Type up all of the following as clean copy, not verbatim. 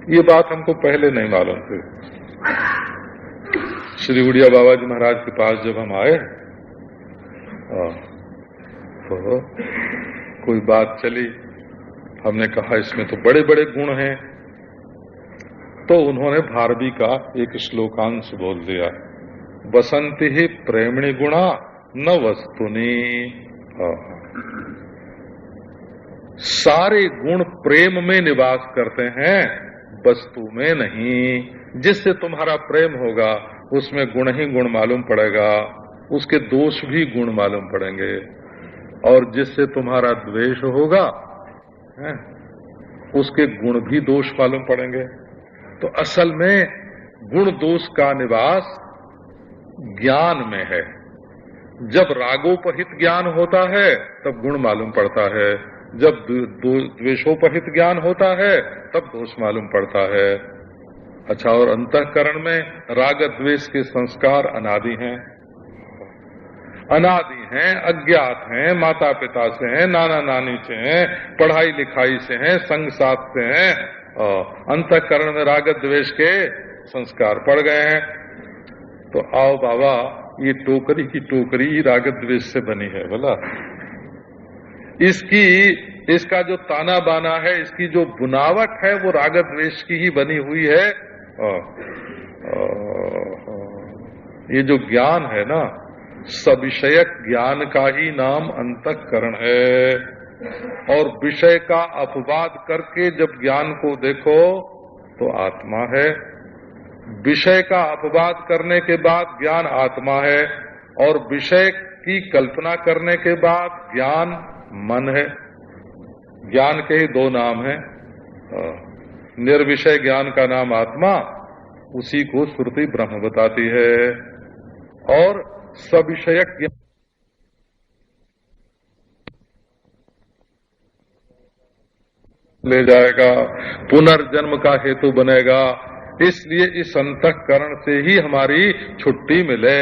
ये बात हमको पहले नहीं मालूम थी। श्री गुड़िया बाबा जी महाराज के पास जब हम आए तो कोई बात चली, हमने कहा इसमें तो बड़े बड़े गुण हैं, तो उन्होंने भारवी का एक श्लोकांश बोल दिया, बसंती ही प्रेमणि गुणा न वस्तुनि। सारे गुण प्रेम में निवास करते हैं, वस्तु में नहीं। जिससे तुम्हारा प्रेम होगा उसमें गुण ही गुण मालूम पड़ेगा, उसके दोष भी गुण मालूम पड़ेंगे। और जिससे तुम्हारा द्वेष होगा उसके गुण भी दोष मालूम पड़ेंगे। तो असल में गुण दोष का निवास ज्ञान में है। जब रागोपहित ज्ञान होता है तब गुण मालूम पड़ता है, जब द्वेषोपहित ज्ञान होता है तब दोष मालूम पड़ता है। अच्छा, और अंतःकरण में राग द्वेष के संस्कार अनादि हैं, अज्ञात हैं, माता पिता से हैं, नाना नानी से हैं, पढ़ाई लिखाई से हैं, संग साथ से हैं। अंतःकरण में राग द्वेष के संस्कार पड़ गए हैं। तो आओ बाबा, ये टोकरी की टोकरी राग द्वेष से बनी है बोला। इसका जो ताना बाना है, इसकी जो बुनावट है वो राग द्वेष की ही बनी हुई है। ये जो ज्ञान है ना, सविषयक ज्ञान का ही नाम अंतःकरण है। और विषय का अपवाद करके जब ज्ञान को देखो तो आत्मा है। विषय का अपवाद करने के बाद ज्ञान आत्मा है, और विषय की कल्पना करने के बाद ज्ञान मन है। ज्ञान के ही दो नाम हैं, निर्विषय ज्ञान का नाम आत्मा, उसी को श्रुति ब्रह्म बताती है। और सविषयक ज्ञान ले जाएगा, पुनर्जन्म का हेतु बनेगा। इसलिए इस अंतःकरण से ही हमारी छुट्टी मिले।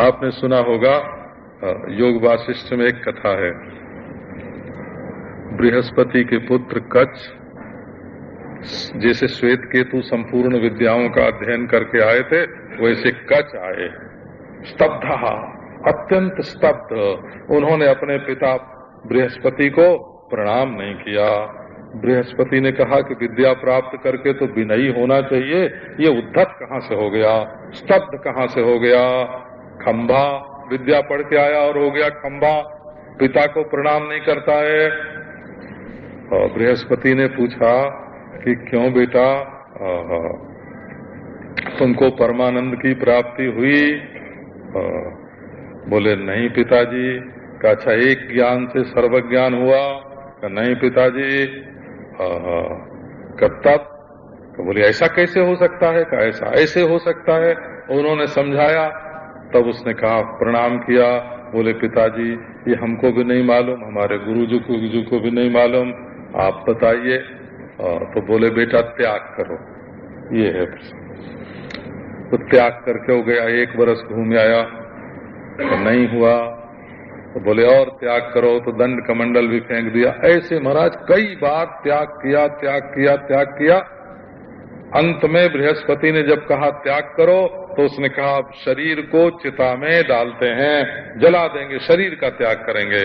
आपने सुना होगा, योग वासिष्ठ में एक कथा है। बृहस्पति के पुत्र कच्छ जैसे श्वेत केतु संपूर्ण विद्याओं का अध्ययन करके आए थे, वैसे कच्छ आए, स्तब्ध, अत्यंत स्तब्ध। उन्होंने अपने पिता बृहस्पति को प्रणाम नहीं किया। बृहस्पति ने कहा कि विद्या प्राप्त करके तो विनयी होना चाहिए, ये उद्धत कहाँ से हो गया, स्तब्ध कहाँ से हो गया। खंभा विद्या पढ़ के आया और हो गया खंभा, पिता को प्रणाम नहीं करता है। और बृहस्पति ने पूछा कि क्यों बेटा, तुमको परमानंद की प्राप्ति हुई? बोले नहीं पिताजी। का अच्छा, एक ज्ञान से सर्वज्ञान हुआ? का नहीं पिताजी। कब तब? बोले ऐसा कैसे हो सकता है? का ऐसा ऐसे हो सकता है। उन्होंने समझाया, तब उसने कहा, प्रणाम किया। बोले पिताजी ये हमको भी नहीं मालूम, हमारे गुरुजी को भी नहीं मालूम, आप बताइए। तो बोले बेटा त्याग करो, ये है। तो त्याग करके हो गया, 1 वर्ष घूम आया तो नहीं हुआ। तो बोले और त्याग करो, तो दंड कमंडल भी फेंक दिया। ऐसे महाराज कई बार त्याग किया। अंत में बृहस्पति ने जब कहा त्याग करो, तो उसने कहा अब शरीर को चिता में डालते हैं, जला देंगे, शरीर का त्याग करेंगे।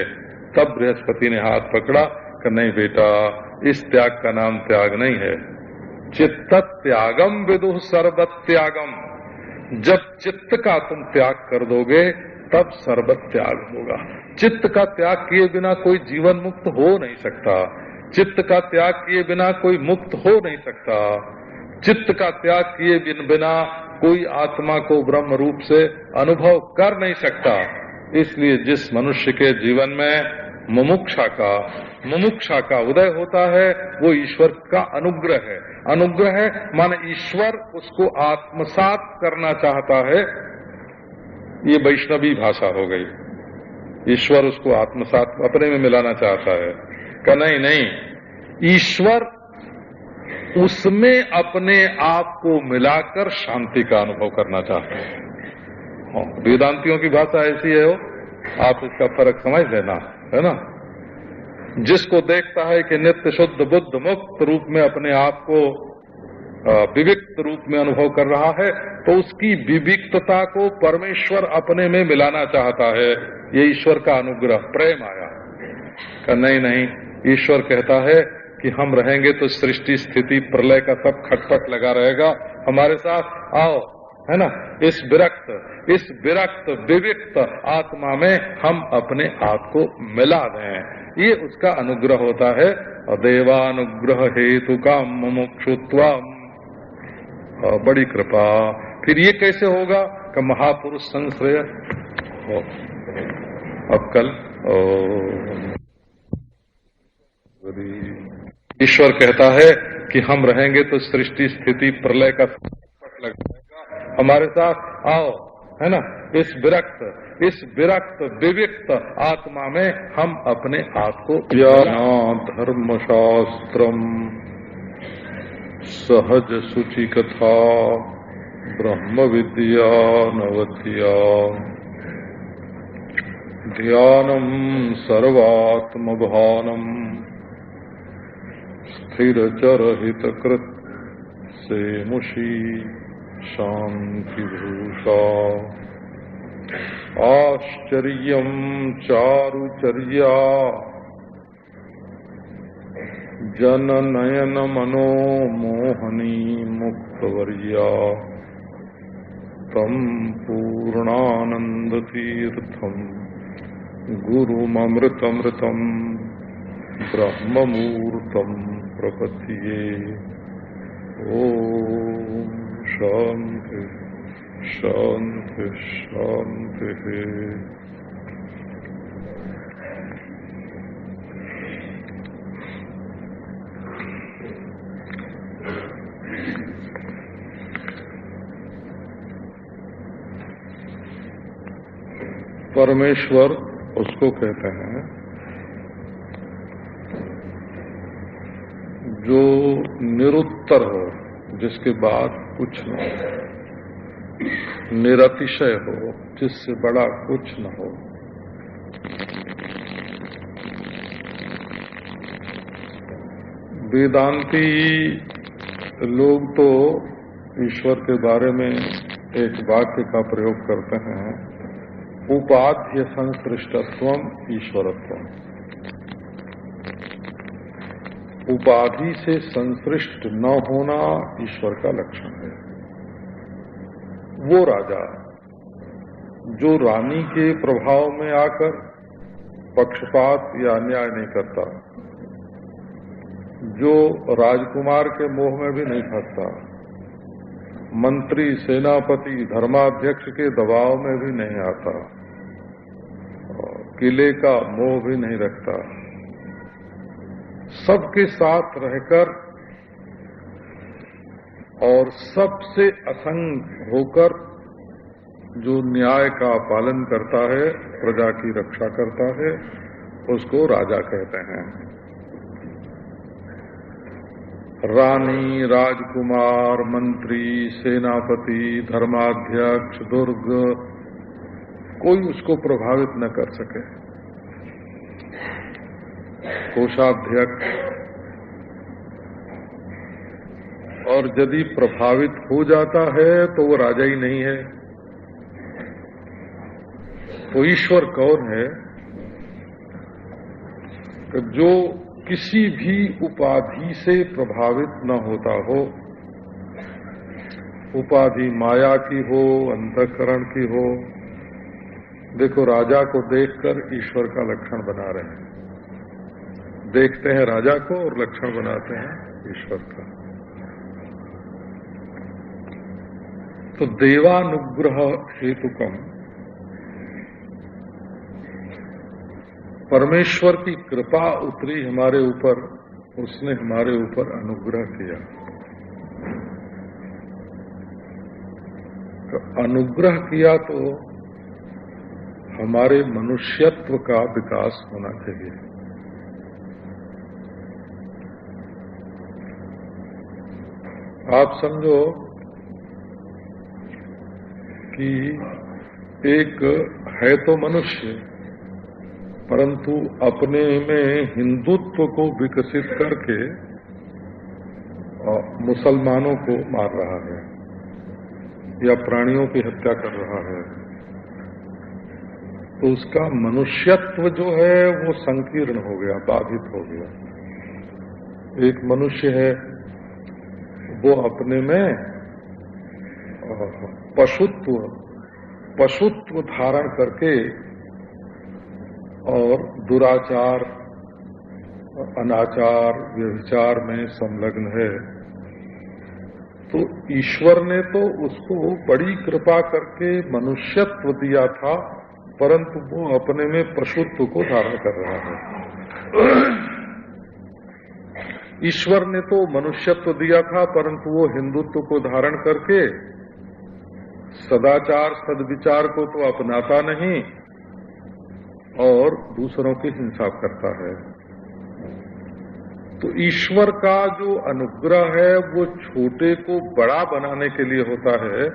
तब बृहस्पति ने हाथ पकड़ा कि नहीं बेटा, इस त्याग का नाम त्याग नहीं है। चित्त त्यागम विदुः सर्वत त्यागम। जब चित्त का तुम त्याग कर दोगे तब सर्वत त्याग होगा। चित्त का त्याग किए बिना कोई जीवन मुक्त हो नहीं सकता। चित्त का त्याग किए बिना कोई मुक्त हो नहीं सकता। चित्त का त्याग किए बिना कोई आत्मा को ब्रह्म रूप से अनुभव कर नहीं सकता। इसलिए जिस मनुष्य के जीवन में मुमुक्षा का उदय होता है, वो ईश्वर का अनुग्रह है। अनुग्रह है माने ईश्वर उसको आत्मसात करना चाहता है। ये वैष्णवी भाषा हो गई। ईश्वर उसको आत्मसात अपने में मिलाना चाहता है। का नहीं, ईश्वर उसमें अपने आप को मिलाकर शांति का अनुभव करना चाहते हैं। वेदांतियों की भाषा ऐसी है, हो आप इसका फर्क समझ लेना, है ना। जिसको देखता है कि नित्य शुद्ध बुद्ध मुक्त रूप में अपने आप को विविक्त रूप में अनुभव कर रहा है, तो उसकी विविक्तता को परमेश्वर अपने में मिलाना चाहता है। ये ईश्वर का अनुग्रह, प्रेम आया का नहीं नहीं। ईश्वर कहता है कि हम रहेंगे तो सृष्टि स्थिति प्रलय का सब खटपट लगा रहेगा, हमारे साथ आओ, है ना। इस विरक्त विविक्त आत्मा में हम अपने आप को मिला दें, ये उसका अनुग्रह होता है। देवानुग्रह हेतु का मुमुक्षुत्वम, बड़ी कृपा। फिर ये कैसे होगा कि महापुरुष संश्रय। अब कल ईश्वर कहता है कि हम रहेंगे तो सृष्टि स्थिति प्रलय का लगेगा, हमारे साथ आओ, है ना। इस विरक्त विविक्त आत्मा में हम अपने आप को धर्मशास्त्रम सहज शुचि कथा ब्रह्म विद्या नवतिया ध्यानम सर्वात्म भानम स्थिर चरहित कृत से मुषी शांति भूषा आश्चर्यम चारुचर्या जन नयन मनो मोहनी मुक्तवर्या तम पूर्णानंद तीर्थम गुरुमृतमृतम ब्रह्ममूर्तम प्रपद्ये। ओम शांति शांति शांति। परमेश्वर उसको कहते हैं जो निरुत्तर हो, जिसके बाद कुछ न हो, निरतिशय हो, जिससे बड़ा कुछ न हो। वेदांती लोग तो ईश्वर के बारे में एक वाक्य का प्रयोग करते हैं, उपाध्य संसृष्टत्वम ईश्वरत्वम। उपाधि से संसृष्ट न होना ईश्वर का लक्षण है। वो राजा जो रानी के प्रभाव में आकर पक्षपात या अन्याय नहीं करता, जो राजकुमार के मोह में भी नहीं फंसता, मंत्री सेनापति धर्माध्यक्ष के दबाव में भी नहीं आता, किले का मोह भी नहीं रखता, सबके साथ रहकर और सबसे असंग होकर जो न्याय का पालन करता है, प्रजा की रक्षा करता है, उसको राजा कहते हैं। रानी, राजकुमार, मंत्री, सेनापति, धर्माध्यक्ष, दुर्ग, कोई उसको प्रभावित न कर सके। कोषाध्यक्ष, और यदि प्रभावित हो जाता है तो वो राजा ही नहीं है। तो ईश्वर कौन है? कि जो किसी भी उपाधि से प्रभावित न होता हो, उपाधि माया की हो, अंतःकरण की हो। देखो, राजा को देखकर ईश्वर का लक्षण बना रहे हैं। देखते हैं राजा को और लक्षण बनाते हैं ईश्वर का। तो देवानुग्रह हेतुकम, परमेश्वर की कृपा उतरी हमारे ऊपर, उसने हमारे ऊपर अनुग्रह किया। तो अनुग्रह किया तो हमारे मनुष्यत्व का विकास होना चाहिए। आप समझो कि एक है तो मनुष्य, परंतु अपने में हिंदुत्व को विकसित करके मुसलमानों को मार रहा है या प्राणियों की हत्या कर रहा है, तो उसका मनुष्यत्व जो है वो संकीर्ण हो गया, बाधित हो गया। एक मनुष्य है, वो अपने में पशुत्व धारण करके और दुराचार, अनाचार, व्यभिचार में संलग्न है, तो ईश्वर ने तो उसको बड़ी कृपा करके मनुष्यत्व दिया था, परंतु वो अपने में पशुत्व को धारण कर रहा है। ईश्वर ने तो मनुष्यत्व दिया था, परंतु वो हिंदुत्व को धारण करके सदाचार, सद्विचार को तो अपनाता नहीं और दूसरों की हिंसा करता है। तो ईश्वर का जो अनुग्रह है वो छोटे को बड़ा बनाने के लिए होता है,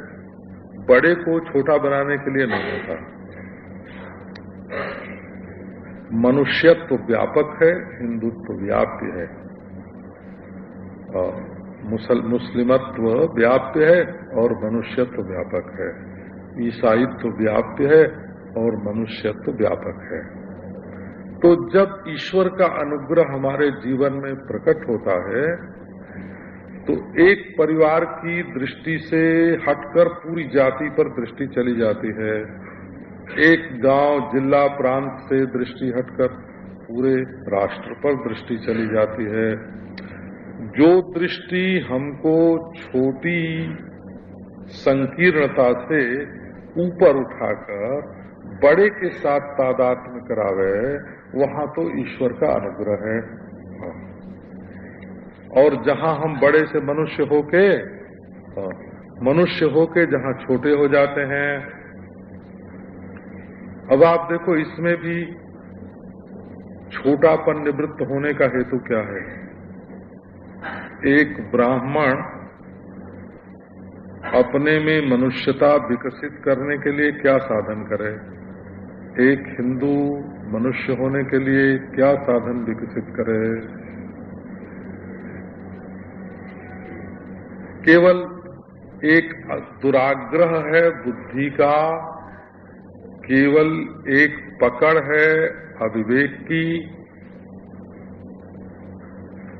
बड़े को छोटा बनाने के लिए नहीं होता। मनुष्यत्व व्यापक है, हिंदुत्व व्याप्य है, मुस्लिमत्व व्याप्य है और मनुष्यत्व व्यापक है, ईसाईत्व व्याप्य है और मनुष्यत्व व्यापक है। तो जब ईश्वर का अनुग्रह हमारे जीवन में प्रकट होता है तो एक परिवार की दृष्टि से हटकर पूरी जाति पर दृष्टि चली जाती है, एक गांव, जिला, प्रांत से दृष्टि हटकर पूरे राष्ट्र पर दृष्टि चली जाती है। जो दृष्टि हमको छोटी संकीर्णता से ऊपर उठाकर बड़े के साथ तादात्म्य करावे, वहां तो ईश्वर का अनुग्रह है। और जहां हम बड़े से मनुष्य होके जहां छोटे हो जाते हैं। अब आप देखो, इसमें भी छोटापन निवृत्त होने का हेतु क्या है? एक ब्राह्मण अपने में मनुष्यता विकसित करने के लिए क्या साधन करे? एक हिंदू मनुष्य होने के लिए क्या साधन विकसित करे? केवल एक दुराग्रह है बुद्धि का, केवल एक पकड़ है अविवेक की,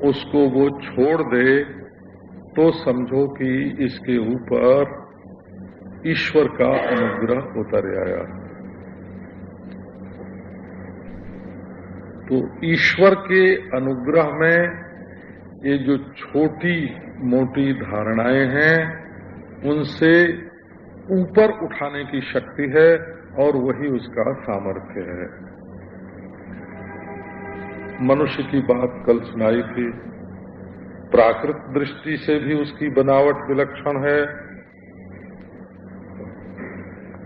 उसको वो छोड़ दे तो समझो कि इसके ऊपर ईश्वर का अनुग्रह उतर आया। तो ईश्वर के अनुग्रह में ये जो छोटी मोटी धारणाएं हैं उनसे ऊपर उठाने की शक्ति है और वही उसका सामर्थ्य है। मनुष्य की बात कल सुनाई थी, प्राकृत दृष्टि से भी उसकी बनावट विलक्षण है,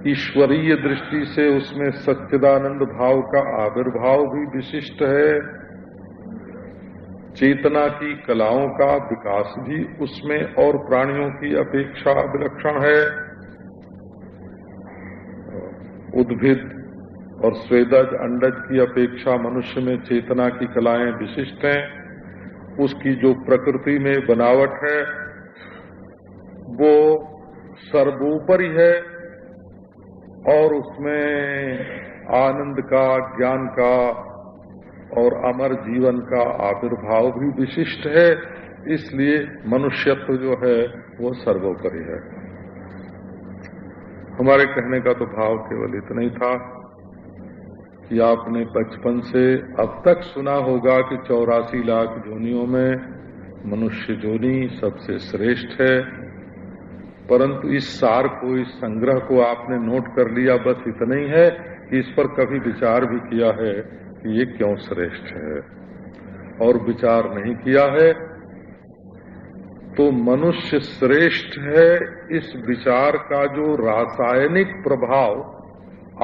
ईश्वरीय दृष्टि से उसमें सच्चिदानंद भाव का आविर्भाव भी विशिष्ट है, चेतना की कलाओं का विकास भी उसमें और प्राणियों की अपेक्षा विलक्षण है, उद्भिद और स्वेदज अंडज की अपेक्षा मनुष्य में चेतना की कलाएं विशिष्ट हैं। उसकी जो प्रकृति में बनावट है वो सर्वोपरि है और उसमें आनंद का, ज्ञान का और अमर जीवन का आविर्भाव भी विशिष्ट है। इसलिए मनुष्यत्व जो है वो सर्वोपरि है। हमारे कहने का तो भाव केवल इतना ही था कि आपने बचपन से अब तक सुना होगा कि 84 लाख जोनियों में मनुष्य जोनी सबसे श्रेष्ठ है, परंतु इस सार को, इस संग्रह को आपने नोट कर लिया, बस इतना ही है कि इस पर कभी विचार भी किया है कि ये क्यों श्रेष्ठ है, और विचार नहीं किया है तो मनुष्य श्रेष्ठ है। इस विचार का जो रासायनिक प्रभाव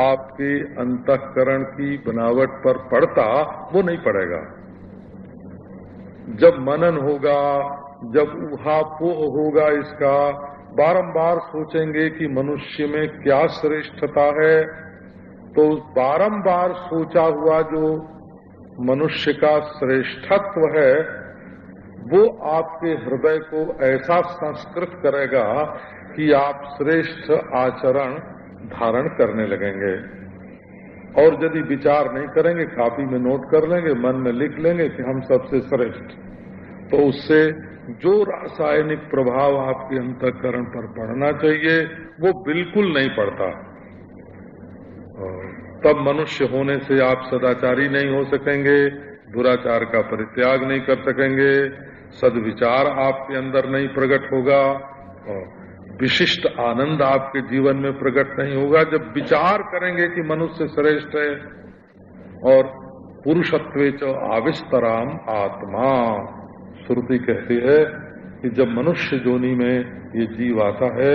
आपके अंतःकरण की बनावट पर पड़ता वो नहीं पड़ेगा। जब मनन होगा, जब ऊहापोह होगा, इसका बारंबार सोचेंगे कि मनुष्य में क्या श्रेष्ठता है, तो बारंबार सोचा हुआ जो मनुष्य का श्रेष्ठत्व है वो आपके हृदय को ऐसा संस्कृत करेगा कि आप श्रेष्ठ आचरण धारण करने लगेंगे। और यदि विचार नहीं करेंगे, कॉपी में नोट कर लेंगे, मन में लिख लेंगे कि हम सबसे श्रेष्ठ, तो उससे जो रासायनिक प्रभाव आपके अंतःकरण पर पड़ना चाहिए वो बिल्कुल नहीं पड़ता। तब मनुष्य होने से आप सदाचारी नहीं हो सकेंगे, दुराचार का परित्याग नहीं कर सकेंगे, सद्विचार आपके अंदर नहीं प्रकट होगा, विशिष्ट आनंद आपके जीवन में प्रकट नहीं होगा। जब विचार करेंगे कि मनुष्य श्रेष्ठ है, और पुरुषत्वे च आविस्तराम आत्मा, श्रुति कहती है कि जब मनुष्य योनि में ये जीव आता है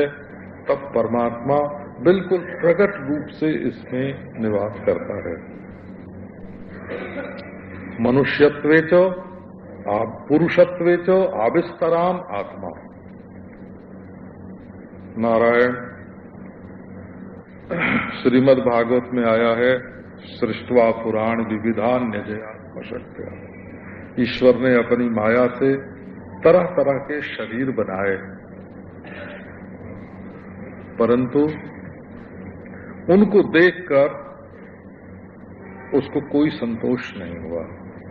तब परमात्मा बिल्कुल प्रकट रूप से इसमें निवास करता है। मनुष्यत्वे च पुरुषत्वे च आविस्तराम आत्मा। नारायण श्रीमद् भागवत में आया है, सृष्ट्वा पुराण विविधान्य जयात्मशक्त्या। ईश्वर ने अपनी माया से तरह तरह के शरीर बनाए, परंतु उनको देखकर उसको कोई संतोष नहीं हुआ।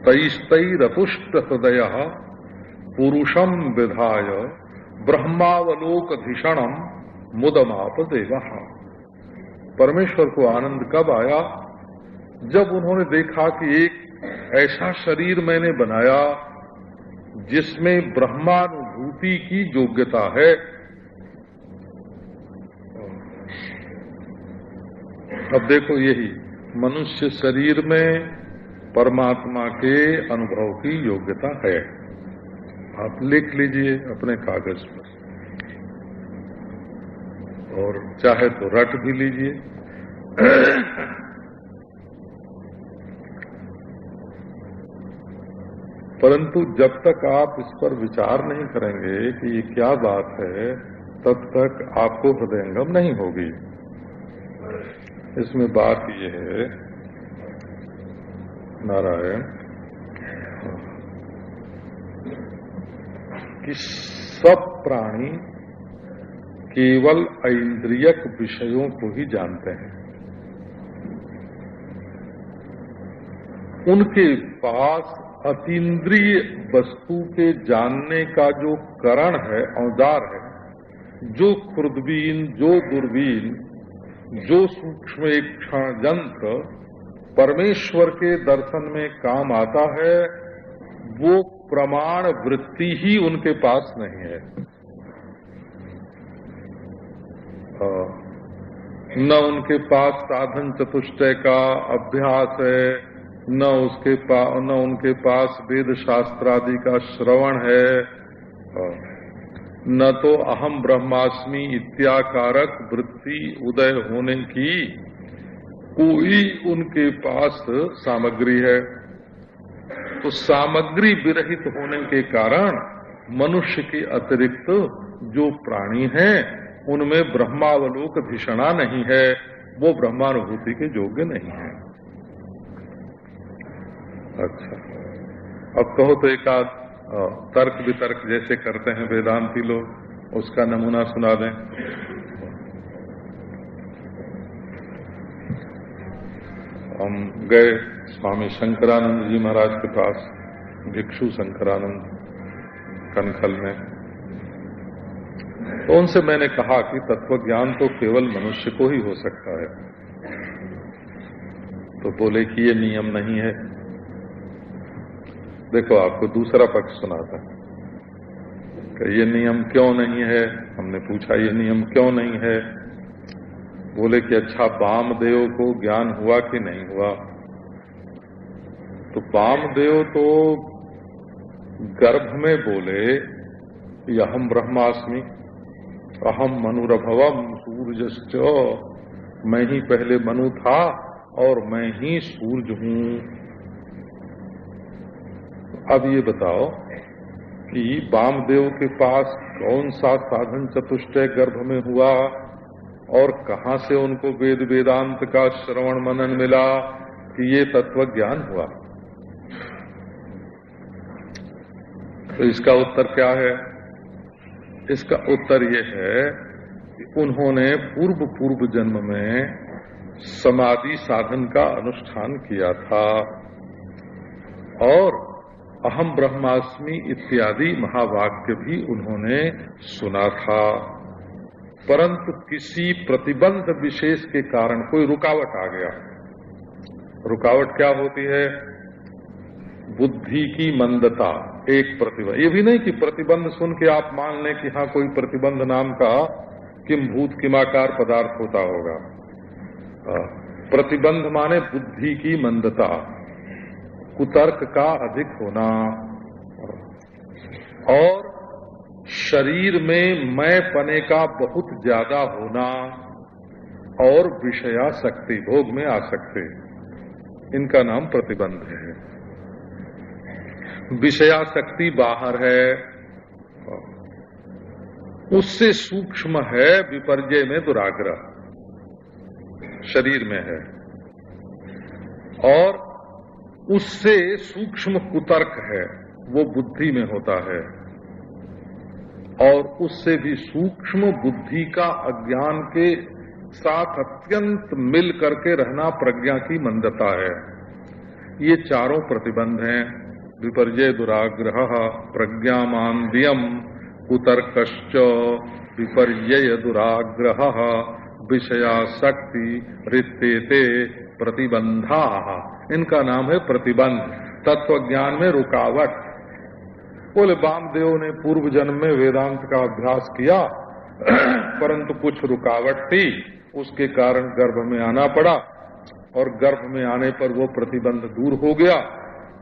तैस्तैरतुष्ट हृदय पुरुषम विधाय ब्रह्मावलोकधिषणम मुदमाप देवः। परमेश्वर को आनंद कब आया? जब उन्होंने देखा कि एक ऐसा शरीर मैंने बनाया जिसमें ब्रह्मानुभूति की योग्यता है। अब देखो, यही मनुष्य शरीर में परमात्मा के अनुभव की योग्यता है। आप लिख लीजिए अपने कागज पर, और चाहे तो रट भी लीजिए। परंतु जब तक आप इस पर विचार नहीं करेंगे कि ये क्या बात है, तब तक आपको हृदयंगम नहीं होगी। इसमें बात ये है, नारायण, कि सब प्राणी केवल ऐन्द्रियक विषयों को ही जानते हैं। उनके पास अतीन्द्रिय वस्तु के जानने का जो करण है, औजार है, जो खुर्दबीन, जो दूरबीन, जो सूक्ष्म क्षण यंत्र परमेश्वर के दर्शन में काम आता है, वो प्रमाण वृत्ति ही उनके पास नहीं है। न उनके पास साधन चतुष्टय का अभ्यास है, न उनके पास वेद शास्त्रादि का श्रवण है, न तो अहम ब्रह्मास्मि इत्याकारक वृत्ति उदय होने की कोई उनके पास सामग्री है। तो सामग्री विरहित होने के कारण मनुष्य के अतिरिक्त जो प्राणी हैं उनमें ब्रह्मावलोक धिषणा नहीं है, वो ब्रह्मानुभूति के योग्य नहीं है। अच्छा, अब कहो तो एक आध तर्क वितर्क जैसे करते हैं वेदांती लोग, उसका नमूना सुना दें। हम गए स्वामी शंकरानंद जी महाराज के पास, भिक्षु शंकरानंद, कनखल में। तो उनसे मैंने कहा कि तत्वज्ञान तो केवल मनुष्य को ही हो सकता है। तो बोले कि ये नियम नहीं है। देखो, आपको दूसरा पक्ष सुनाता कि ये नियम क्यों नहीं है। हमने पूछा ये नियम क्यों नहीं है। बोले कि अच्छा, वामदेव को ज्ञान हुआ कि नहीं हुआ? तो वामदेव तो गर्भ में बोले अहम ब्रह्मास्मि, अहम मनुरभवम सूर्यश्च, मैं ही पहले मनु था और मैं ही सूर्य हूं। अब ये बताओ कि वामदेव के पास कौन सा साधन चतुष्टय गर्भ में हुआ और कहां से उनको वेद वेदांत का श्रवण मनन मिला कि ये तत्व ज्ञान हुआ? तो इसका उत्तर क्या है? इसका उत्तर ये है कि उन्होंने पूर्व जन्म में समाधि साधन का अनुष्ठान किया था और अहम ब्रह्मास्मि इत्यादि महावाक्य भी उन्होंने सुना था, परंतु किसी प्रतिबंध विशेष के कारण कोई रुकावट आ गया। रुकावट क्या होती है? बुद्धि की मंदता, एक प्रतिबंध। ये भी नहीं कि प्रतिबंध सुन के आप मान लें कि हाँ कोई प्रतिबंध नाम का किम भूत किमाकार पदार्थ होता होगा। प्रतिबंध माने बुद्धि की मंदता, कुतर्क का अधिक होना और शरीर में मैं पने का बहुत ज्यादा होना और विषयासक्ति, भोग में आसक्ति, इनका नाम प्रतिबंध है। विषयासक्ति बाहर है, उससे सूक्ष्म है विपर्जय में दुराग्रह, शरीर में है, और उससे सूक्ष्म कुतर्क है, वो बुद्धि में होता है, और उससे भी सूक्ष्म बुद्धि का अज्ञान के साथ अत्यंत मिल करके रहना प्रज्ञा की मंदता है। ये चारों प्रतिबंध हैं, विपर्जय दुराग्रह, प्रज्ञामान्द्यम, कुतर्कश्च, विपर्यय दुराग्रह, विषयासक्ति, रित्तेते प्रतिबंधा। इनका नाम है प्रतिबंध, तत्व ज्ञान में रुकावट। बोले वामदेव ने पूर्व जन्म में वेदांत का अभ्यास किया परंतु कुछ रुकावट थी, उसके कारण गर्भ में आना पड़ा, और गर्भ में आने पर वो प्रतिबंध दूर हो गया,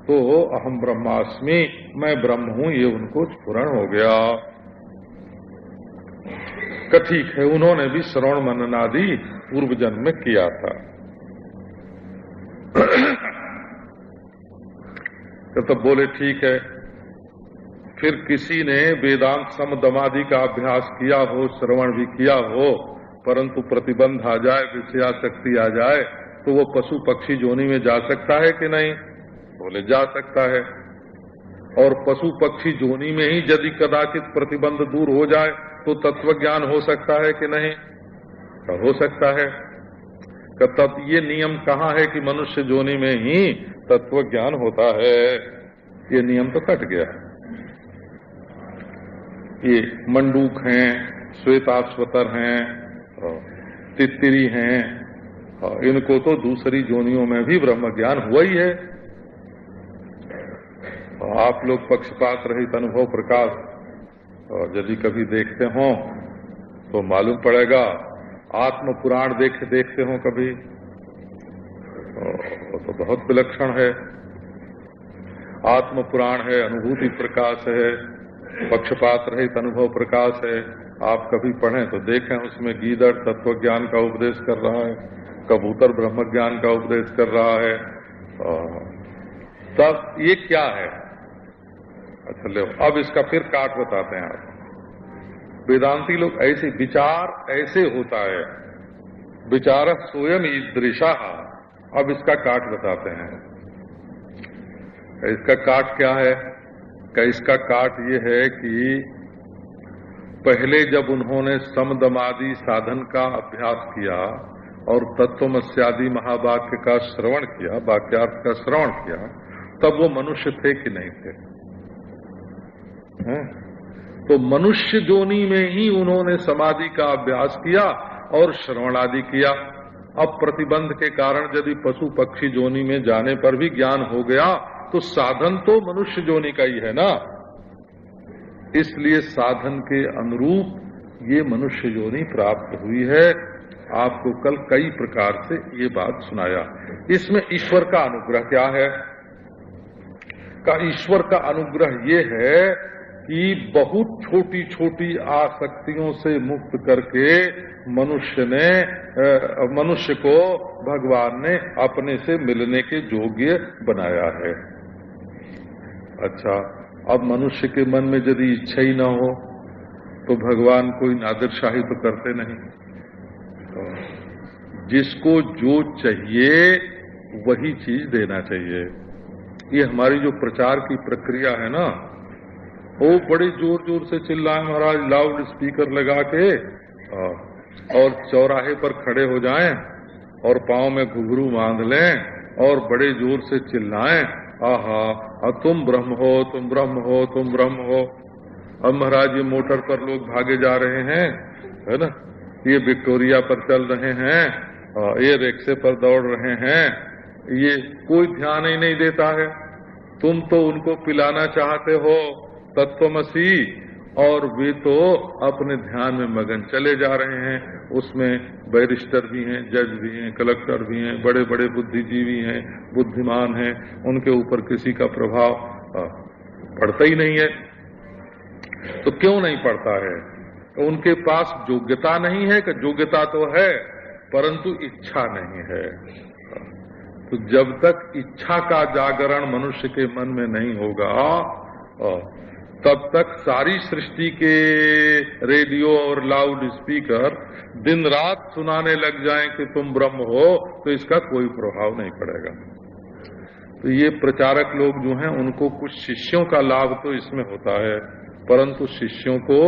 तो अहम ब्रह्मास्मि, मैं ब्रह्म हूं, ये उनको स्फुरण हो गया। ठीक है, उन्होंने भी श्रवण मनन आदि पूर्व जन्म में किया था। तो बोले ठीक है, फिर किसी ने वेदांत समदमादि का अभ्यास किया हो, श्रवण भी किया हो, परंतु प्रतिबंध आ जाए, विषयासक्ति आ जाए, तो वो पशु पक्षी जोनि में जा सकता है कि नहीं? बोले जा सकता है। और पशु पक्षी जोनि में ही यदि कदाचित प्रतिबंध दूर हो जाए तो तत्व ज्ञान हो सकता है कि नहीं? तो हो सकता है। तब ये नियम कहाँ है कि मनुष्य जोनि में ही तत्व ज्ञान होता है? ये नियम तो कट गया। ये मंडूक हैं, श्वेताश्वतर हैं, तित्तिरी हैं, इनको तो दूसरी जोनियों में भी ब्रह्म ज्ञान हुआ ही है। आप लोग पक्षपात रहित अनुभव प्रकाश यदि कभी देखते हो तो मालूम पड़ेगा। आत्म पुराण देखते हो कभी तो बहुत विलक्षण है। आत्म पुराण है, अनुभूति प्रकाश है, पक्षपात रहित अनुभव प्रकाश है। आप कभी पढ़ें तो देखें, उसमें गीदड़ तत्व ज्ञान का उपदेश कर रहा है, कबूतर ब्रह्म ज्ञान का उपदेश कर रहा है। तब ये क्या है? अच्छा ले, अब इसका फिर काट बताते हैं आप। वेदांती लोग ऐसे विचार ऐसे होता है, विचार स्वयं ईदृशा। अब इसका काट बताते हैं। इसका काट क्या है? इसका काट ये है कि पहले जब उन्होंने समदमादि साधन का अभ्यास किया और तत्वमस्यादि महावाक्य का श्रवण किया, वाक्यार्थ का श्रवण किया, तब वो मनुष्य थे कि नहीं थे? तो मनुष्य जोनि में ही उन्होंने समाधि का अभ्यास किया और श्रवण आदि किया। अब प्रतिबंध के कारण यदि पशु पक्षी जोनि में जाने पर भी ज्ञान हो गया तो साधन तो मनुष्य जोनि का ही है ना। इसलिए साधन के अनुरूप ये मनुष्य जोनि प्राप्त हुई है। आपको कल कई प्रकार से ये बात सुनाया। इसमें ईश्वर का अनुग्रह क्या है? ईश्वर का अनुग्रह ये है कि बहुत छोटी छोटी आसक्तियों से मुक्त करके मनुष्य को भगवान ने अपने से मिलने के योग्य बनाया है। अच्छा, अब मनुष्य के मन में यदि इच्छा ही न हो तो भगवान कोई नादिरशाही तो करते नहीं। जिसको जो चाहिए वही चीज देना चाहिए। ये हमारी जो प्रचार की प्रक्रिया है ना, वो बड़े जोर जोर से चिल्लाएं महाराज, लाउड स्पीकर लगा के, और चौराहे पर खड़े हो जाएं और पांव में घुंघरू बांध लें और बड़े जोर से चिल्लाएं, आहा तुम ब्रह्म हो, तुम ब्रह्म हो, तुम ब्रह्म हो। अब महाराज ये मोटर पर लोग भागे जा रहे हैं, है ना, ये विक्टोरिया पर चल रहे हैं, ये रिक्शे पर दौड़ रहे हैं, ये कोई ध्यान ही नहीं देता है। तुम तो उनको पिलाना चाहते हो तत्वमसी, और वे तो अपने ध्यान में मगन चले जा रहे हैं। उसमें बैरिस्टर भी हैं, जज भी हैं, कलेक्टर भी हैं, बड़े बड़े बुद्धिजीवी हैं, बुद्धिमान हैं, उनके ऊपर किसी का प्रभाव पड़ता ही नहीं है। तो क्यों नहीं पड़ता है? तो उनके पास योग्यता नहीं है, कि योग्यता तो है परंतु इच्छा नहीं है। तो जब तक इच्छा का जागरण मनुष्य के मन में नहीं होगा, तब तक सारी सृष्टि के रेडियो और लाउड स्पीकर दिन रात सुनाने लग जाएं कि तुम ब्रह्म हो, तो इसका कोई प्रभाव नहीं पड़ेगा। तो ये प्रचारक लोग जो हैं, उनको कुछ शिष्यों का लाभ तो इसमें होता है, परंतु शिष्यों को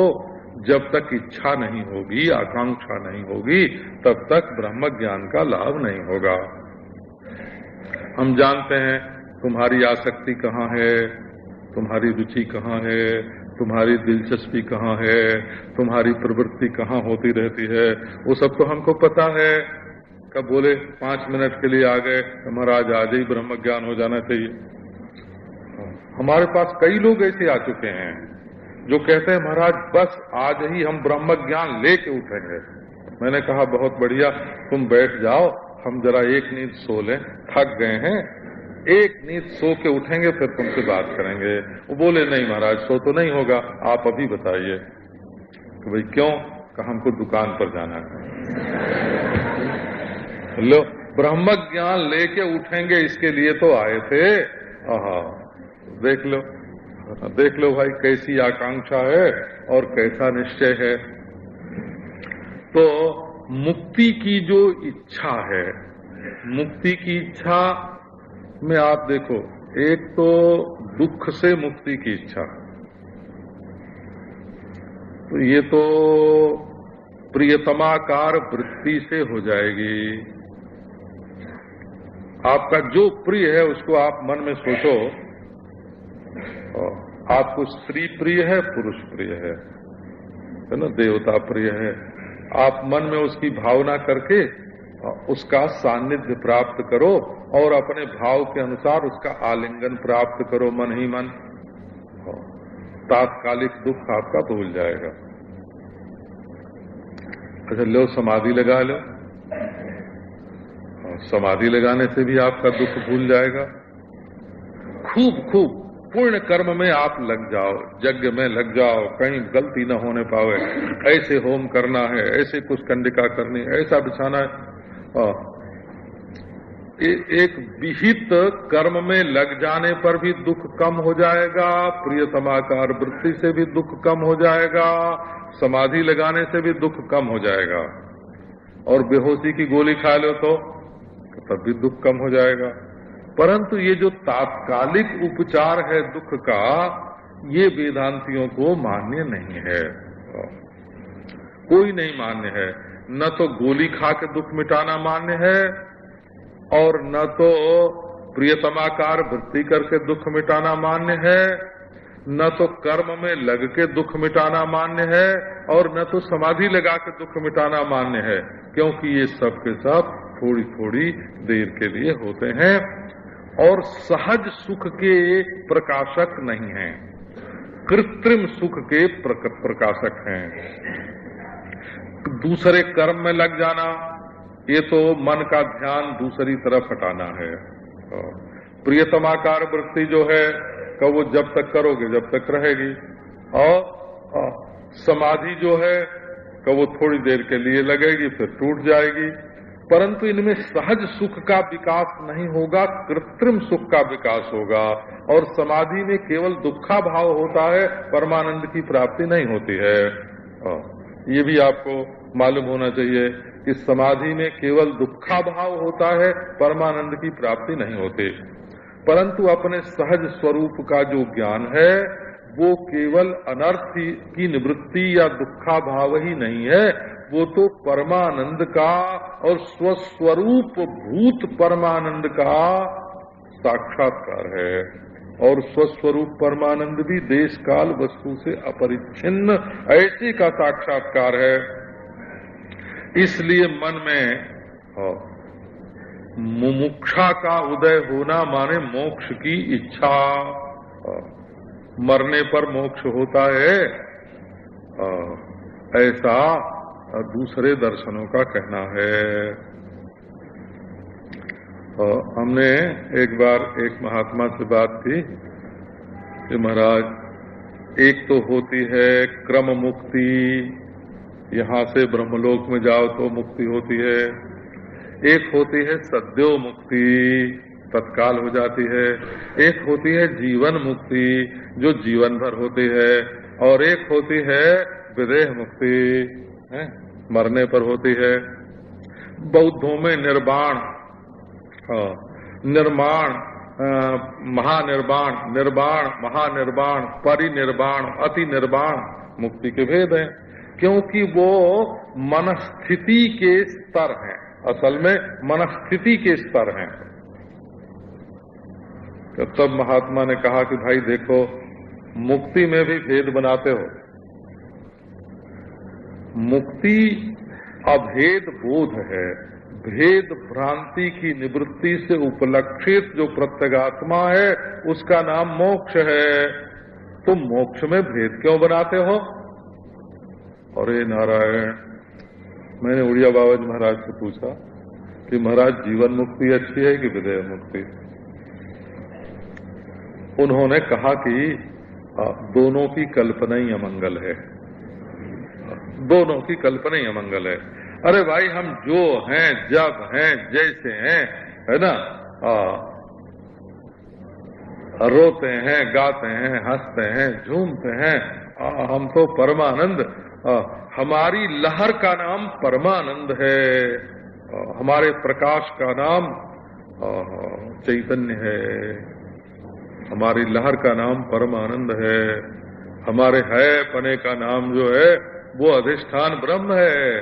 जब तक इच्छा नहीं होगी, आकांक्षा नहीं होगी, तब तक ब्रह्म ज्ञान का लाभ नहीं होगा। हम जानते हैं तुम्हारी आसक्ति कहाँ है, तुम्हारी रुचि कहाँ है, तुम्हारी दिलचस्पी कहाँ है, तुम्हारी प्रवृत्ति कहाँ होती रहती है, वो सब तो हमको पता है। कब बोले 5 मिनट के लिए आ गए, महाराज आज ही ब्रह्म ज्ञान हो जाना चाहिए। हमारे पास कई लोग ऐसे आ चुके हैं जो कहते हैं महाराज बस आज ही हम ब्रह्म ज्ञान लेके उठेंगे। मैंने कहा बहुत बढ़िया, तुम बैठ जाओ, हम जरा एक नींद सो लें, थक गए हैं, एक नींद सो के उठेंगे फिर तुमसे बात करेंगे। वो बोले नहीं महाराज सो तो नहीं होगा, आप अभी बताइए। तो भाई क्यों? कहा हमको दुकान पर जाना है। लो ब्रह्म ज्ञान लेके उठेंगे, इसके लिए तो आए थे। आहा देख लो, देख लो भाई कैसी आकांक्षा है और कैसा निश्चय है। तो मुक्ति की जो इच्छा है, मुक्ति की इच्छा में आप देखो, एक तो दुख से मुक्ति की इच्छा, तो ये तो प्रियतमाकार वृत्ति से हो जाएगी। आपका जो प्रिय है उसको आप मन में सोचो, आपको स्त्री प्रिय है, पुरुष प्रिय है ना, देवता प्रिय है, आप मन में उसकी भावना करके उसका सान्निध्य प्राप्त करो और अपने भाव के अनुसार उसका आलिंगन प्राप्त करो मन ही मन। तात्कालिक दुख आपका भूल जाएगा। अच्छा लो समाधि लगा लो, समाधि लगाने से भी आपका दुख भूल जाएगा। खूब खूब पुण्य कर्म में आप लग जाओ, यज्ञ में लग जाओ, कहीं गलती न होने पावे, ऐसे होम करना है, ऐसे कुछ कंडिका करनी है, ऐसा बिछाना है। एक विहित कर्म में लग जाने पर भी दुख कम हो जाएगा, प्रियतमाकार वृत्ति से भी दुख कम हो जाएगा, समाधि लगाने से भी दुख कम हो जाएगा, और बेहोशी की गोली खा लो तो तब भी दुख कम हो जाएगा। परंतु ये जो तात्कालिक उपचार है दुख का, ये वेदांतियों को मान्य नहीं है, कोई नहीं मान्य है। न तो गोली खा के दुख मिटाना मान्य है, और न तो प्रियतमाकार वृत्ति करके दुख मिटाना मान्य है, न तो कर्म में लग के दुख मिटाना मान्य है, और न तो समाधि लगा के दुख मिटाना मान्य है, क्योंकि ये सब के सब थोड़ी थोड़ी देर के लिए होते हैं और सहज सुख के प्रकाशक नहीं हैं, कृत्रिम सुख के प्रकाशक हैं। दूसरे कर्म में लग जाना, ये तो मन का ध्यान दूसरी तरफ हटाना है। प्रियतमाकार वृत्ति जो है का वो जब तक करोगे जब तक रहेगी, और समाधि जो है का वो थोड़ी देर के लिए लगेगी फिर टूट जाएगी। परंतु इनमें सहज सुख का विकास नहीं होगा, कृत्रिम सुख का विकास होगा, और समाधि में केवल दुखा भाव होता है, परमानंद की प्राप्ति नहीं होती है। ये भी आपको मालूम होना चाहिए कि समाधि में केवल दुखा भाव होता है, परमानंद की प्राप्ति नहीं होती। परंतु अपने सहज स्वरूप का जो ज्ञान है वो केवल अनर्थ की निवृत्ति या दुखा भाव ही नहीं है, वो तो परमानंद का और स्वस्वरूप भूत परमानंद का साक्षात्कार है। और स्वस्वरूप परमानंद भी देश काल वस्तु से अपरिच्छिन्न ऐसे का साक्षात्कार है। इसलिए मन में मुमुक्षा का उदय होना माने मोक्ष की इच्छा। मरने पर मोक्ष होता है ऐसा दूसरे दर्शनों का कहना है। हमने एक बार एक महात्मा से बात की कि महाराज एक तो होती है क्रम मुक्ति, यहाँ से ब्रह्मलोक में जाओ तो मुक्ति होती है, एक होती है सद्यो मुक्ति, तत्काल हो जाती है, एक होती है जीवन मुक्ति जो जीवन भर होती है, और एक होती है विदेह मुक्ति, मरने पर होती है। बौद्धों में निर्वाण, निर्माण, महानिर्वाण, निर्वाण, महानिर्वाण, परिनिर्वाण, अति निर्वाण मुक्ति के भेद हैं, क्योंकि वो मनस्थिति के स्तर हैं। असल में मनस्थिति के स्तर हैं। तब महात्मा ने कहा कि भाई देखो, मुक्ति में भी भेद बनाते हो। मुक्ति अभेद बोध है, भेद भ्रांति की निवृत्ति से उपलक्षित जो प्रत्यगात्मा है उसका नाम मोक्ष है। तुम मोक्ष में भेद क्यों बनाते हो? अरे नारायण, मैंने उड़िया बाबा जी महाराज से पूछा कि महाराज जीवन मुक्ति अच्छी है कि विदेह मुक्ति? उन्होंने कहा कि दोनों की कल्पना ही अमंगल है, दोनों की कल्पना ही अमंगल है। अरे भाई, हम जो हैं, जब हैं, जैसे हैं, है ना, रोते हैं, गाते हैं, हंसते हैं, झूमते हैं, हम तो परमानंद, हमारी लहर का नाम परमानंद है, हमारे प्रकाश का नाम चैतन्य है, हमारी लहर का नाम परमानंद है, हमारे है पने का नाम जो है वो अधिष्ठान ब्रह्म है,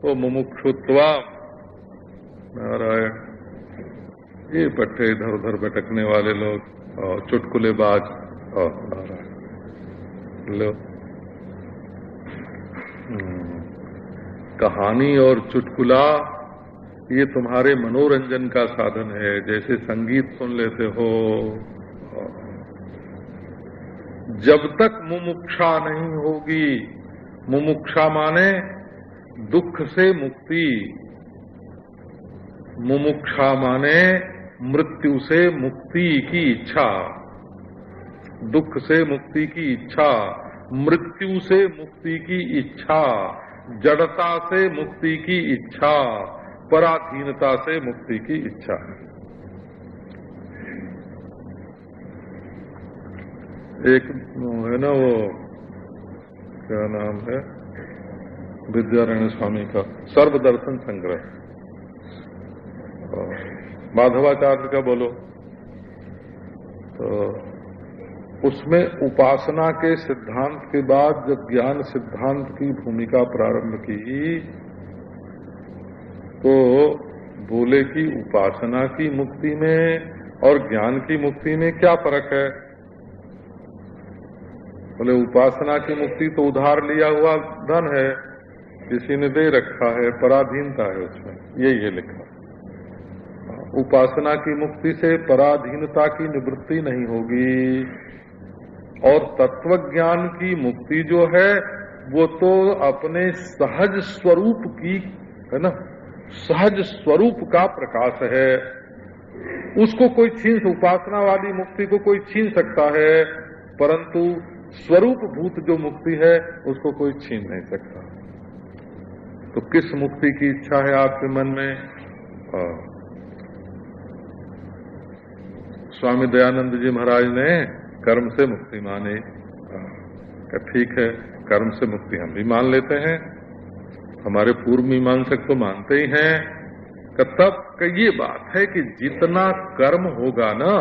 वो मुमुक्षुत्वा। नारायण, ये पट्टे इधर उधर भटकने वाले लोग, चुटकुलेबाज, नारायण लो, कहानी और चुटकुला ये तुम्हारे मनोरंजन का साधन है, जैसे संगीत सुन लेते हो। जब तक मुमुक्षा नहीं होगी, मुमुक्षा माने दुख से मुक्ति, मुमुक्षा माने मृत्यु से मुक्ति की इच्छा, दुख से मुक्ति की इच्छा, मृत्यु से मुक्ति की इच्छा, जड़ता से मुक्ति की इच्छा, पराधीनता से मुक्ति की इच्छा। एक है ना, वो क्या नाम है, विद्यारण्य स्वामी का सर्वदर्शन संग्रह, माधवाचार्य का बोलो, तो उसमें उपासना के सिद्धांत के बाद जब ज्ञान सिद्धांत की भूमिका प्रारंभ की तो बोले कि उपासना की मुक्ति में और ज्ञान की मुक्ति में क्या फर्क है? बोले उपासना की मुक्ति तो उधार लिया हुआ धन है, किसी ने दे रखा है, पराधीनता है उसमें, यही है लिखा। उपासना की मुक्ति से पराधीनता की निवृत्ति नहीं होगी, और तत्व ज्ञान की मुक्ति जो है वो तो अपने सहज स्वरूप की, है ना, सहज स्वरूप का प्रकाश है, उसको कोई छीन, उपासना वाली मुक्ति को कोई छीन सकता है, परंतु स्वरूप भूत जो मुक्ति है उसको कोई छीन नहीं सकता। तो किस मुक्ति की इच्छा है आपके मन में? स्वामी दयानंद जी महाराज ने कर्म से मुक्ति माने, ठीक है, कर्म से मुक्ति हम भी मान लेते हैं, हमारे पूर्व मीमांसक तो मानते ही हैं। तब ये बात है कि जितना कर्म होगा ना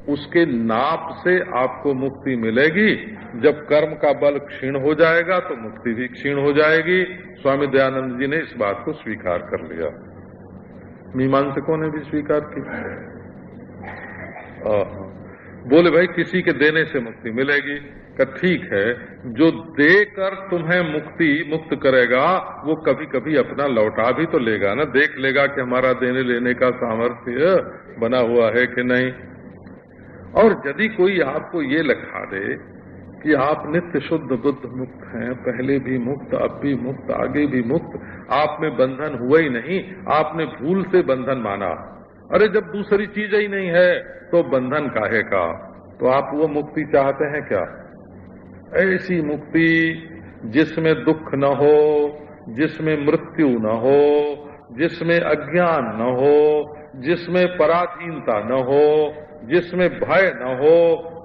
उसके नाप से आपको मुक्ति मिलेगी। जब कर्म का बल क्षीण हो जाएगा तो मुक्ति भी क्षीण हो जाएगी। स्वामी दयानंद जी ने इस बात को स्वीकार कर लिया, मीमांसकों ने भी स्वीकार की। बोले भाई किसी के देने से मुक्ति मिलेगी, का ठीक है, जो देकर तुम्हें मुक्त करेगा वो कभी कभी अपना लौटा भी तो लेगा ना, देख लेगा कि हमारा देने लेने का सामर्थ्य बना हुआ है कि नहीं। और यदि कोई आपको ये लिखा दे कि आप नित्य शुद्ध बुद्ध मुक्त हैं, पहले भी मुक्त, अब भी मुक्त, आगे भी मुक्त, आप में बंधन हुआ ही नहीं, आपने भूल से बंधन माना। अरे जब दूसरी चीज ही नहीं है तो बंधन काहे का? तो आप वो मुक्ति चाहते हैं क्या? ऐसी मुक्ति जिसमें दुख न हो, जिसमें मृत्यु न हो, जिसमें अज्ञान न हो, जिसमें पराधीनता न हो, जिसमें भय न हो,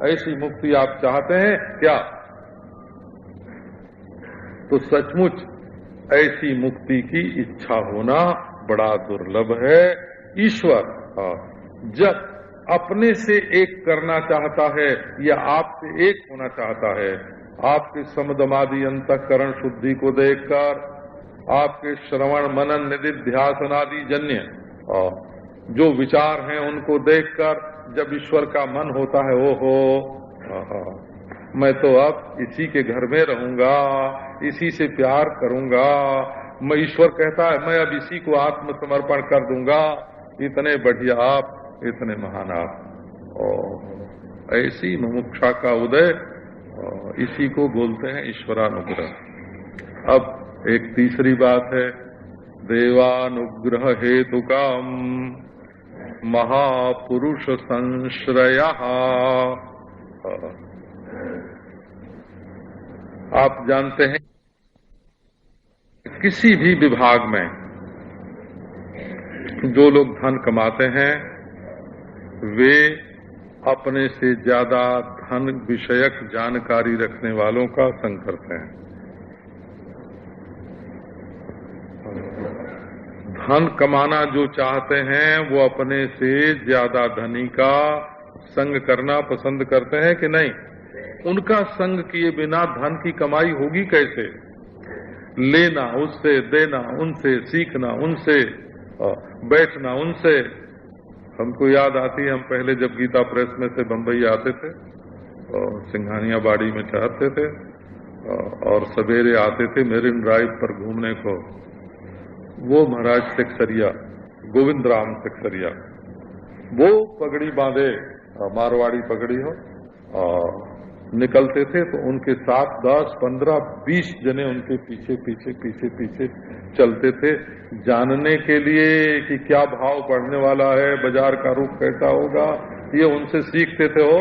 ऐसी मुक्ति आप चाहते हैं क्या? तो सचमुच ऐसी मुक्ति की इच्छा होना बड़ा दुर्लभ है। ईश्वर जब अपने से एक करना चाहता है या आपसे एक होना चाहता है, आपके समदमादि अंतःकरण शुद्धि को देखकर, आपके श्रवण मनन निधिध्यासन आदि जन्य जो विचार हैं उनको देखकर जब ईश्वर का मन होता है, ओहो मैं तो अब इसी के घर में रहूंगा, इसी से प्यार करूंगा, मैं, ईश्वर कहता है मैं अब इसी को आत्मसमर्पण कर दूंगा, इतने बढ़िया आप, इतने महान आप। और ऐसी मुमुक्षा का उदय, इसी को बोलते हैं ईश्वरानुग्रह। अब एक तीसरी बात है, देवानुग्रह हेतुकम महापुरुष संश्रयः। आप जानते हैं किसी भी विभाग में जो लोग धन कमाते हैं वे अपने से ज्यादा धन विषयक जानकारी रखने वालों का संग करते हैं। धन कमाना जो चाहते हैं वो अपने से ज्यादा धनी का संग करना पसंद करते हैं कि नहीं? उनका संग किए बिना धन की कमाई होगी कैसे? लेना उससे, देना उनसे, सीखना उनसे, बैठना उनसे। हमको याद आती है, हम पहले जब गीता प्रेस में से बम्बई आते थे और सिंघानिया बाड़ी में ठहरते थे और सवेरे आते थे मेरिन ड्राइव पर घूमने को, वो महाराज सेक्सरिया, गोविंद राम सेक्सरिया, वो पगड़ी बांधे, मारवाड़ी पगड़ी हो, निकलते थे तो उनके साथ 10, 15, 20 जने उनके पीछे पीछे पीछे पीछे चलते थे, जानने के लिए कि क्या भाव बढ़ने वाला है, बाजार का रुख कैसा होगा, ये उनसे सीखते थे। हो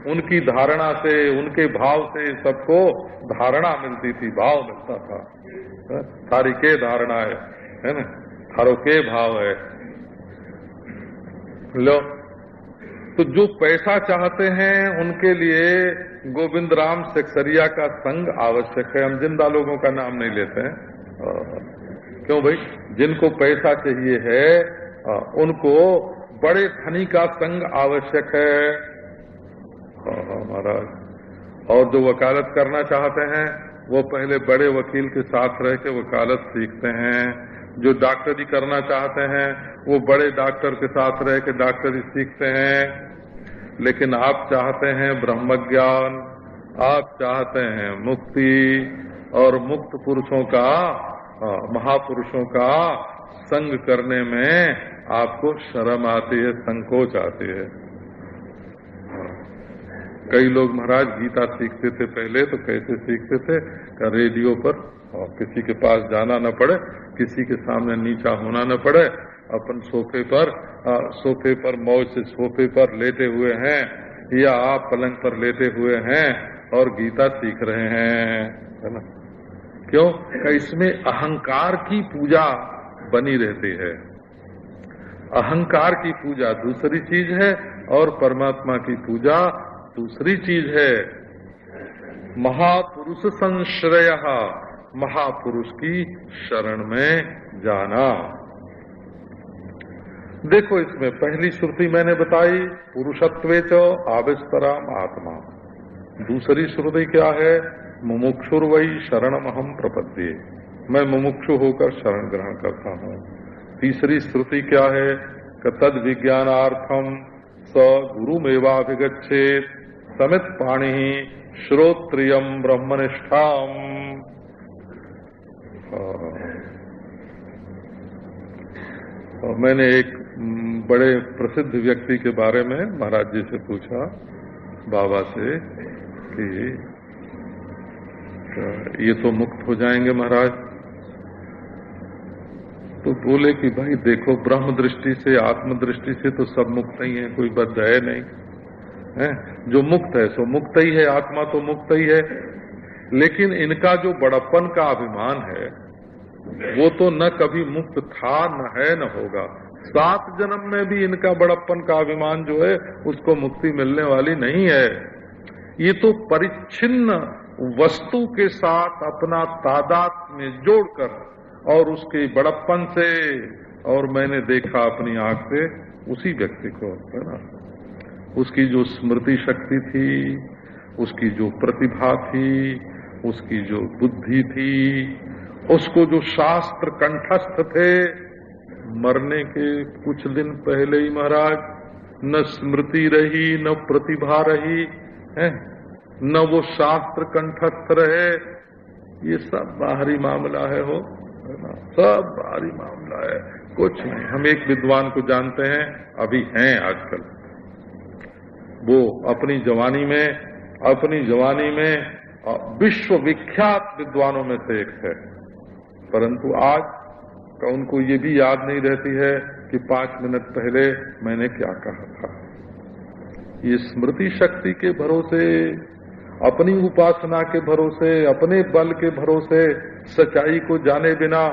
उनकी धारणा से, उनके भाव से सबको धारणा मिलती थी, भाव मिलता था। थारी के धारणा है ना, थारो के भाव है। लो, तो जो पैसा चाहते हैं उनके लिए गोविंद राम सेक्सरिया का संग आवश्यक है। हम जिंदा लोगों का नाम नहीं लेते हैं, क्यों भाई? जिनको पैसा चाहिए है उनको बड़े धनी का संग आवश्यक है महाराज। और जो वकालत करना चाहते हैं वो पहले बड़े वकील के साथ रह के वकालत सीखते हैं। जो डॉक्टरी करना चाहते हैं वो बड़े डॉक्टर के साथ रह के डॉक्टरी सीखते हैं। लेकिन आप चाहते हैं ब्रह्म ज्ञान, आप चाहते हैं मुक्ति, और मुक्त पुरुषों का, महापुरुषों का संग करने में आपको शर्म आती है, संकोच आती है। कई लोग महाराज गीता सीखते थे पहले तो कैसे सीखते थे कि रेडियो पर, किसी के पास जाना न पड़े, किसी के सामने नीचा होना न पड़े, अपन सोफे पर मौज से सोफे पर लेटे हुए हैं या आप पलंग पर लेटे हुए हैं और गीता सीख रहे हैं, है ना? क्यों? इसमें अहंकार की पूजा बनी रहती है। अहंकार की पूजा दूसरी चीज है और परमात्मा की पूजा दूसरी चीज है। महापुरुष संश्रय, महापुरुष की शरण में जाना। देखो इसमें पहली श्रुति मैंने बताई पुरुषत्वे च आविस्तराम आत्मा। दूसरी श्रुति क्या है? मुमुक्षुर्वै शरणमहं प्रपद्ये, मैं मुमुक्षु होकर शरण ग्रहण करता हूँ। तीसरी श्रुति क्या है? तद विज्ञानार्थम स गुरुमेवाभिगच्छेत् समित पाणि श्रोत्रियम ब्रह्मनिष्ठाम। मैंने एक बड़े प्रसिद्ध व्यक्ति के बारे में महाराज जी से पूछा, बाबा से, कि ये तो मुक्त हो जाएंगे महाराज। तो बोले कि भाई देखो, ब्रह्म दृष्टि से, आत्म दृष्टि से तो सब मुक्त ही है, कोई बद्ध है नहीं है। जो मुक्त है सो मुक्त ही है, आत्मा तो मुक्त ही है। लेकिन इनका जो बड़प्पन का अभिमान है वो तो न कभी मुक्त था, न है, न होगा। 7 जन्म में भी इनका बड़प्पन का अभिमान जो है उसको मुक्ति मिलने वाली नहीं है। ये तो परिच्छिन्न वस्तु के साथ अपना तादाद में जोड़कर और उसके बड़प्पन से, और मैंने देखा अपनी आंख से उसी व्यक्ति को, है ना, उसकी जो स्मृति शक्ति थी, उसकी जो प्रतिभा थी, उसकी जो बुद्धि थी, उसको जो शास्त्र कंठस्थ थे, मरने के कुछ दिन पहले ही महाराज न स्मृति रही, न प्रतिभा रही है, न वो शास्त्र कंठस्थ रहे। ये सब बाहरी मामला है, हो है ना, सब बाहरी मामला है, कुछ नहीं। हम एक विद्वान को जानते हैं, अभी हैं आजकल, वो अपनी जवानी में विश्व विख्यात विद्वानों में से एक है, परंतु आज का उनको ये भी याद नहीं रहती है कि 5 मिनट पहले मैंने क्या कहा था। ये स्मृति शक्ति के भरोसे, अपनी उपासना के भरोसे, अपने बल के भरोसे सच्चाई को जाने बिना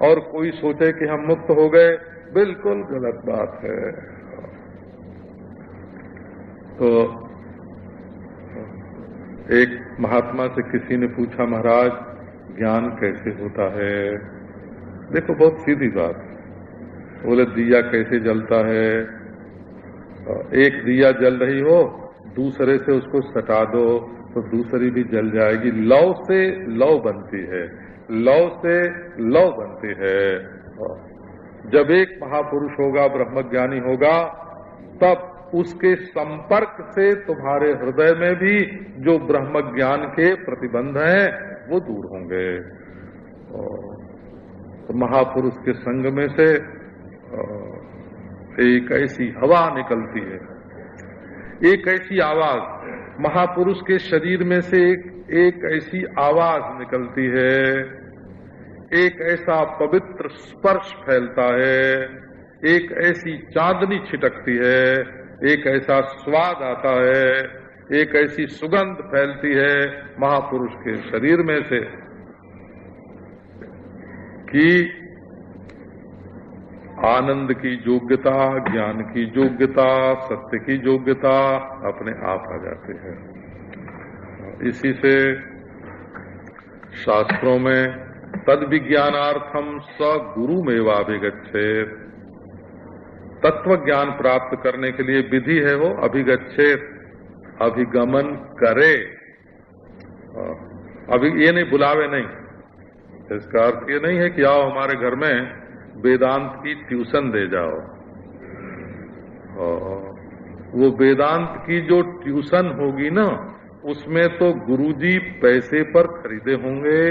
और कोई सोचे कि हम मुक्त हो गए, बिल्कुल गलत बात है। तो एक महात्मा से किसी ने पूछा, महाराज ज्ञान कैसे होता है? देखो बहुत सीधी बात। बोले दिया कैसे जलता है? एक दिया जल रही हो, दूसरे से उसको सटा दो तो दूसरी भी जल जाएगी। लौ से लौ बनती है, लौ से लौ बनती है। जब एक महापुरुष होगा, ब्रह्मज्ञानी होगा, तब उसके संपर्क से तुम्हारे हृदय में भी जो ब्रह्म ज्ञान के प्रतिबंध हैं वो दूर होंगे। तो महापुरुष के संग में से एक ऐसी हवा निकलती है, एक ऐसी आवाज, महापुरुष के शरीर में से एक ऐसी आवाज निकलती है, एक ऐसा पवित्र स्पर्श फैलता है, एक ऐसी चांदनी छिटकती है, एक ऐसा स्वाद आता है, एक ऐसी सुगंध फैलती है महापुरुष के शरीर में से कि आनंद की योग्यता, ज्ञान की योग्यता, सत्य की योग्यता अपने आप आ जाती है। इसी से शास्त्रों में तद विज्ञानार्थम स गुरुमेवाभिगच्छेत्, तत्व ज्ञान प्राप्त करने के लिए विधि है वो अभिगच्छेत्, अभिगमन करे। अभी ये नहीं, बुलावे नहीं। इसका अर्थ ये नहीं है कि आओ हमारे घर में वेदांत की ट्यूशन दे जाओ। वो वेदांत की जो ट्यूशन होगी ना, उसमें तो गुरुजी पैसे पर खरीदे होंगे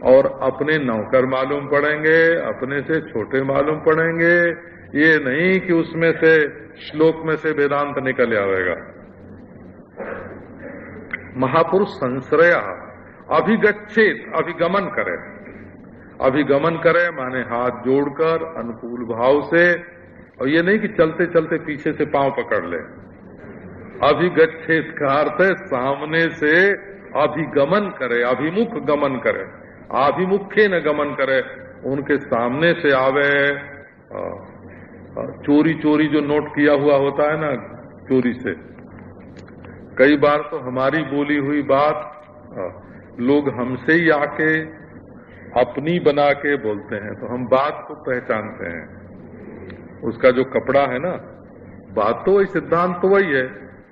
और अपने नौकर मालूम पड़ेंगे, अपने से छोटे मालूम पड़ेंगे। ये नहीं कि उसमें से श्लोक में से वेदांत निकल आवेगा। महापुरुष संश्रय अभिगच्छेत्, अभिगमन करे। अभिगमन करे माने हाथ जोड़कर अनुकूल भाव से, और ये नहीं कि चलते चलते पीछे से पांव पकड़ ले। अभिगच्छेत् का अर्थ है सामने से अभिगमन करे, अभिमुख गमन करे, अभिमुखे न गमन करे, उनके सामने से आवे। चोरी चोरी जो नोट किया हुआ होता है ना, चोरी से, कई बार तो हमारी बोली हुई बात लोग हमसे ही आके अपनी बना के बोलते हैं, तो हम बात को पहचानते हैं। उसका जो कपड़ा है ना, बात तो वही, सिद्धांत तो वही है,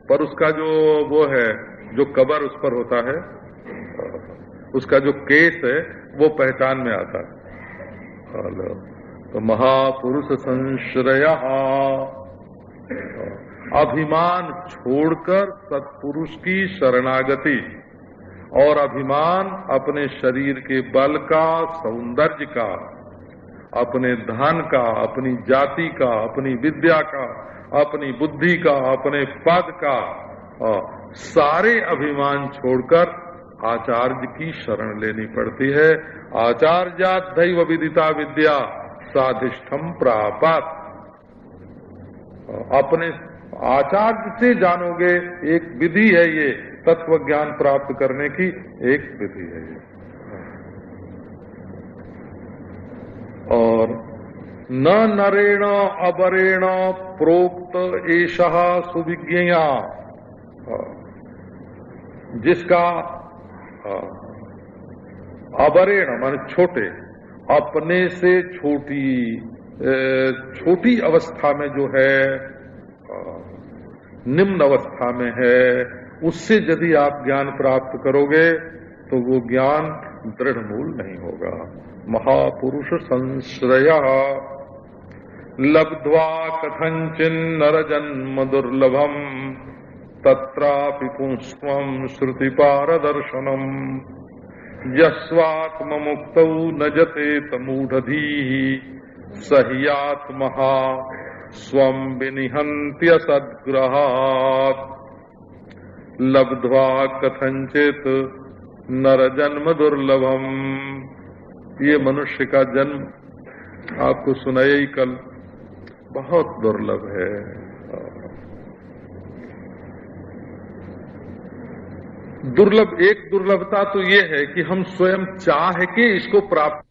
पर उसका जो वो है, जो कवर उस पर होता है, उसका जो केस है, वो पहचान में आता है। तो महापुरुष संश्रय, अभिमान छोड़कर सत्पुरुष की शरणागति, और अभिमान अपने शरीर के बल का, सौंदर्य का, अपने धन का, अपनी जाति का, अपनी विद्या का, अपनी बुद्धि का, अपने पद का, सारे अभिमान छोड़कर आचार्य की शरण लेनी पड़ती है। आचार्यात् दैव विदिता विद्या साधिष्ठम प्रापत। अपने आचार्य से जानोगे, एक विधि है ये, तत्व ज्ञान प्राप्त करने की एक विधि है ये। और न नरेण अबरेण प्रोक्त एषः सुविज्ञेया, जिसका अबरेण मान छोटे, अपने से छोटी अवस्था में जो है, निम्न अवस्था में है, उससे यदि आप ज्ञान प्राप्त करोगे तो वो ज्ञान दृढ़ मूल नहीं होगा। महापुरुष संश्रय लब्ध्वा कथंचिन्नर जन्म दुर्लभम तत्रापि पुंस्त्वं श्रुति पारदर्शनम यस्वात्ममुक्तौ न जतेत मूढ़धीः सह्यात्महा स्वं विनिहन्त्य सद्ग्रहात्। लब्ध्वा कथंचित नर जन्म दुर्लभम, ये मनुष्य का जन्म आपको सुनाया ही कल, बहुत दुर्लभ है। दुर्लभ, एक दुर्लभता तो ये है कि हम स्वयं चाह के इसको प्राप्त